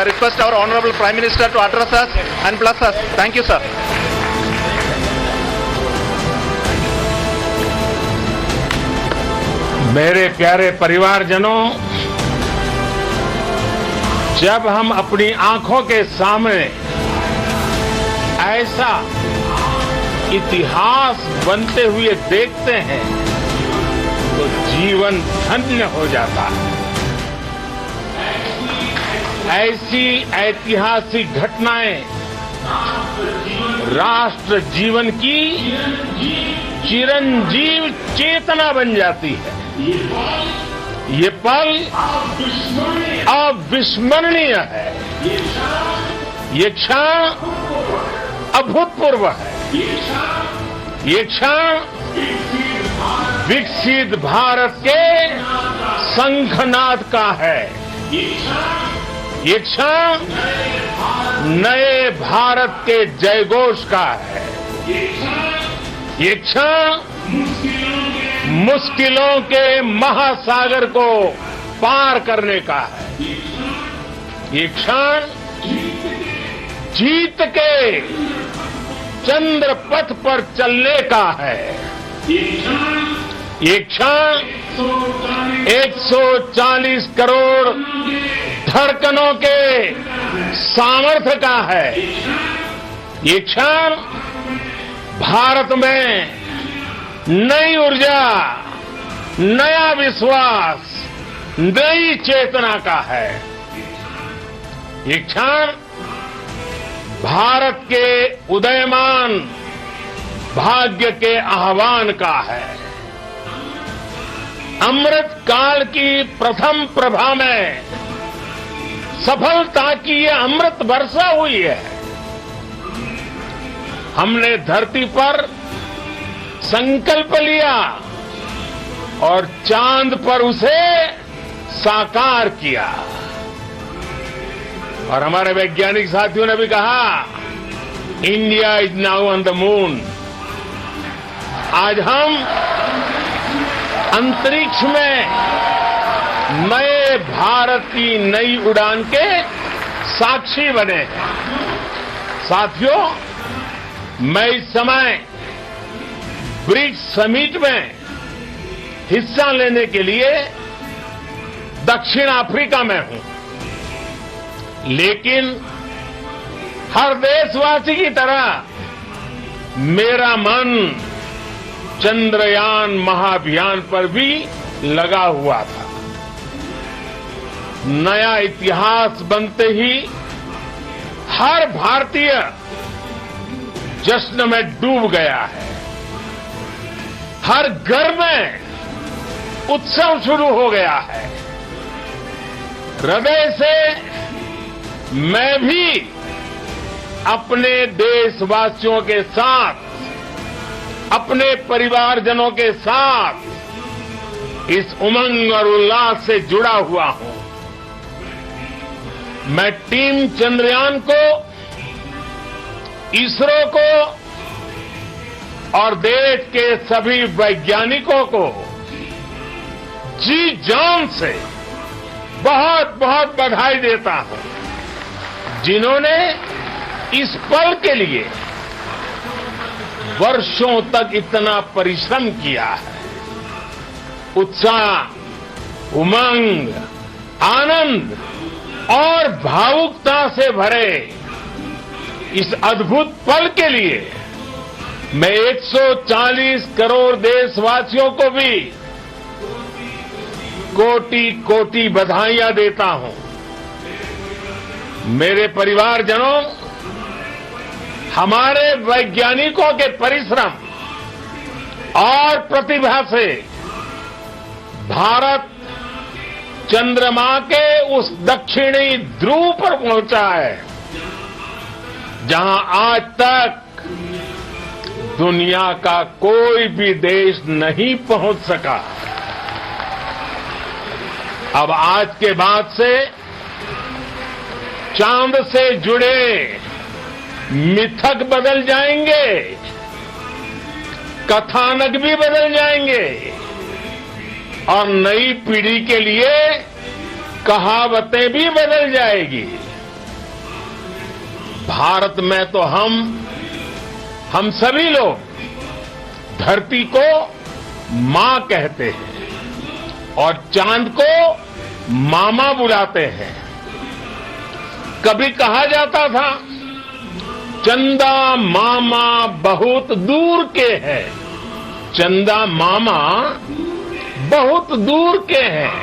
request our Honorable Prime Minister to address us and bless us. Thank you, sir. मेरे प्यारे परिवारजनों, जब हम अपनी आंखों के सामने ऐसा इतिहास बनते हुए देखते हैं तो जीवन धन्य हो जाता है। ऐसी ऐतिहासिक घटनाएं राष्ट्र जीवन की चिरंजीव चेतना बन जाती है। ये पल अविस्मरणीय है। ये क्षण अभूतपूर्व है। ये क्षण विकसित भारत के शंखनाद का है। ये क्षण नए भारत के जयघोष का है। ये क्षण मुश्किलों के महासागर को पार करने का है। ये क्षण जीत के चंद्र पथ पर चलने का है। ये क्षण 140 करोड़ धड़कनों के सामर्थ्य का है। ये क्षण भारत में नई ऊर्जा, नया विश्वास, नई चेतना का है। ये क्षण भारत के उदयमान भाग्य के आह्वान का है। अमृत काल की प्रथम प्रभा में सफलता की ये अमृत वर्षा हुई है। हमने धरती पर संकल्प लिया और चांद पर उसे साकार किया। और हमारे वैज्ञानिक साथियों ने भी कहा, India is now on the moon. आज हम अंतरिक्ष में नए भारत की नई उड़ान के साक्षी बने हैं। साथियों, मैं इस समय ब्रिक्स समिट में हिस्सा लेने के लिए दक्षिण अफ्रीका में हूं, लेकिन हर देशवासी की तरह मेरा मन चंद्रयान महाअभियान पर भी लगा हुआ था। नया इतिहास बनते ही हर भारतीय जश्न में डूब गया है। हर घर में उत्सव शुरू हो गया है। हृदय से मैं भी अपने देशवासियों के साथ, अपने परिवारजनों के साथ इस उमंग और उल्लास से जुड़ा हुआ हूं। मैं टीम चंद्रयान को, इसरो को और देश के सभी वैज्ञानिकों को जी जान से बहुत बहुत बधाई देता हूं, जिन्होंने इस पल के लिए वर्षों तक इतना परिश्रम किया है। उत्साह, उमंग, आनंद और भावुकता से भरे इस अद्भुत पल के लिए मैं 140 करोड़ देशवासियों को भी कोटि कोटि बधाइयां देता हूं। मेरे परिवारजनों, हमारे वैज्ञानिकों के परिश्रम और प्रतिभा से भारत चंद्रमा के उस दक्षिणी ध्रुव पर पहुंचा है, जहां आज तक दुनिया का कोई भी देश नहीं पहुंच सका। अब आज के बाद से चांद से जुड़े मिथक बदल जाएंगे, कथानक भी बदल जाएंगे और नई पीढ़ी के लिए कहावतें भी बदल जाएगी। भारत में तो हम सभी लोग धरती को मां कहते हैं और चांद को मामा बुलाते हैं। कभी कहा जाता था चंदा मामा बहुत दूर के हैं, चंदा मामा बहुत दूर के हैं।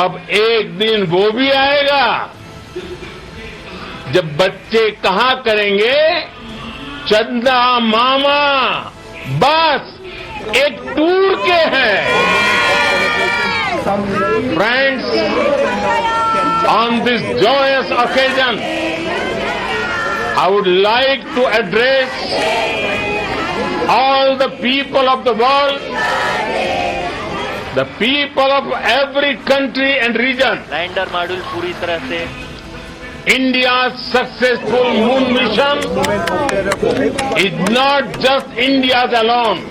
अब एक दिन वो भी आएगा जब बच्चे कहा करेंगे चंदा मामा बस एक टूर के हैं। Friends, on this joyous occasion, I would like to address all the people of the world, the people of every country and region. Lander module पूरी तरह से India's successful moon mission is not just India's alone.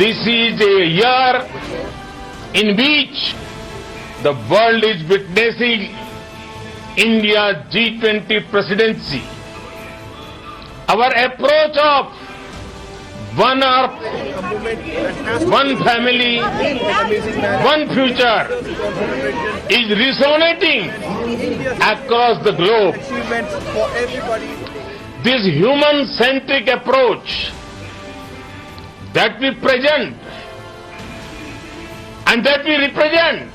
This is a year in which the world is witnessing India's G20 presidency. Our approach of one earth, one family, one future is resonating across the globe. This human-centric approach that we present and that we represent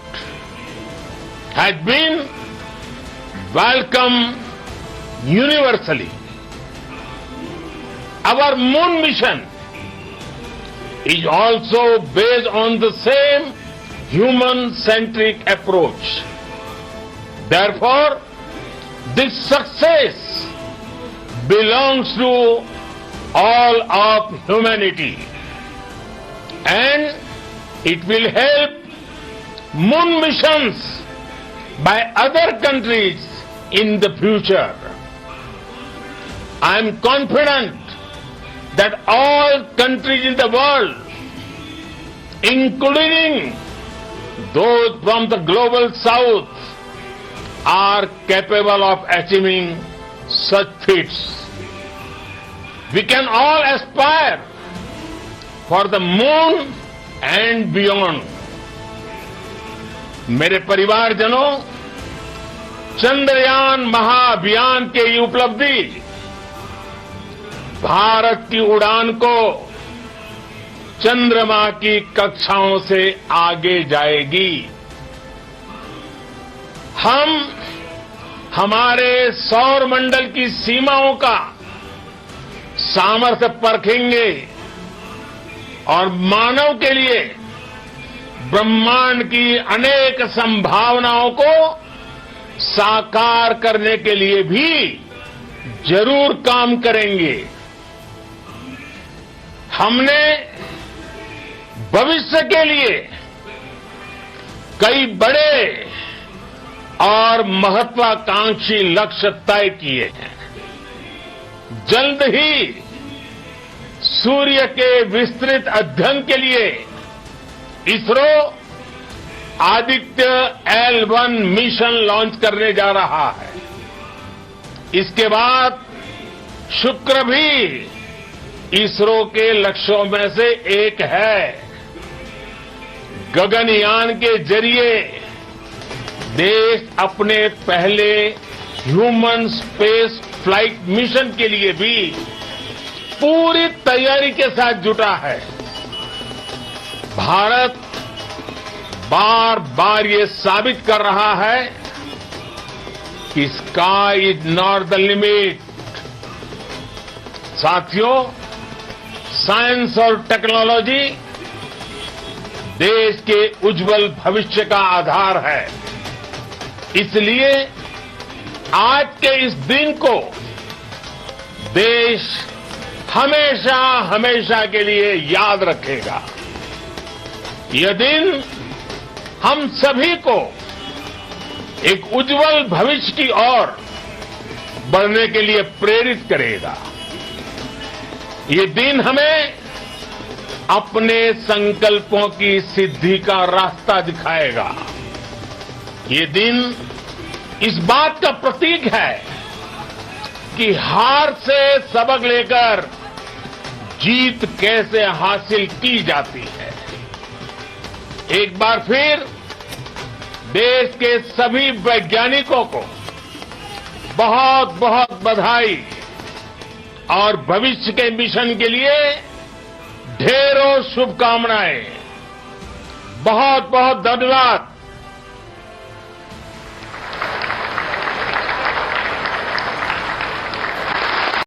has been welcomed universally. Our moon mission is also based on the same human-centric approach. Therefore, this success belongs to all of humanity, and it will help moon missions by other countries in the future. I am confident that all countries in the world, including those from the global south, are capable of achieving such feats. We can all aspire for the moon and beyond. मेरे परिवारजनों, चंद्रयान महाअभियान की ये उपलब्धि भारत की उड़ान को चंद्रमा की कक्षाओं से आगे जाएगी। हम हमारे सौर मंडल की सीमाओं का सामर्थ्य परखेंगे और मानव के लिए ब्रह्मांड की अनेक संभावनाओं को साकार करने के लिए भी जरूर काम करेंगे। हमने भविष्य के लिए कई बड़े और महत्वाकांक्षी लक्ष्य तय किए हैं। जल्द ही सूर्य के विस्तृत अध्ययन के लिए ISRO Aditya L1 mission launch करने जा रहा है। इसके बाद शुक्र भी इसरो के लक्ष्यों में से एक है। गगनयान के जरिए देश अपने पहले ह्यूमन स्पेस फ्लाइट मिशन के लिए भी पूरी तैयारी के साथ जुटा है। भारत बार बार ये साबित कर रहा है कि sky is not the limit. साथियों, साइंस और टेक्नोलॉजी देश के उज्जवल भविष्य का आधार है। इसलिए आज के इस दिन को देश हमेशा हमेशा के लिए याद रखेगा। यह दिन हम सभी को एक उज्जवल भविष्य की ओर बढ़ने के लिए प्रेरित करेगा। ये दिन हमें अपने संकल्पों की सिद्धि का रास्ता दिखाएगा। ये दिन इस बात का प्रतीक है कि हार से सबक लेकर जीत कैसे हासिल की जाती है। एक बार फिर देश के सभी वैज्ञानिकों को बहुत बहुत बधाई और भविष्य के मिशन के लिए ढेरों शुभकामनाएं। बहुत बहुत धन्यवाद।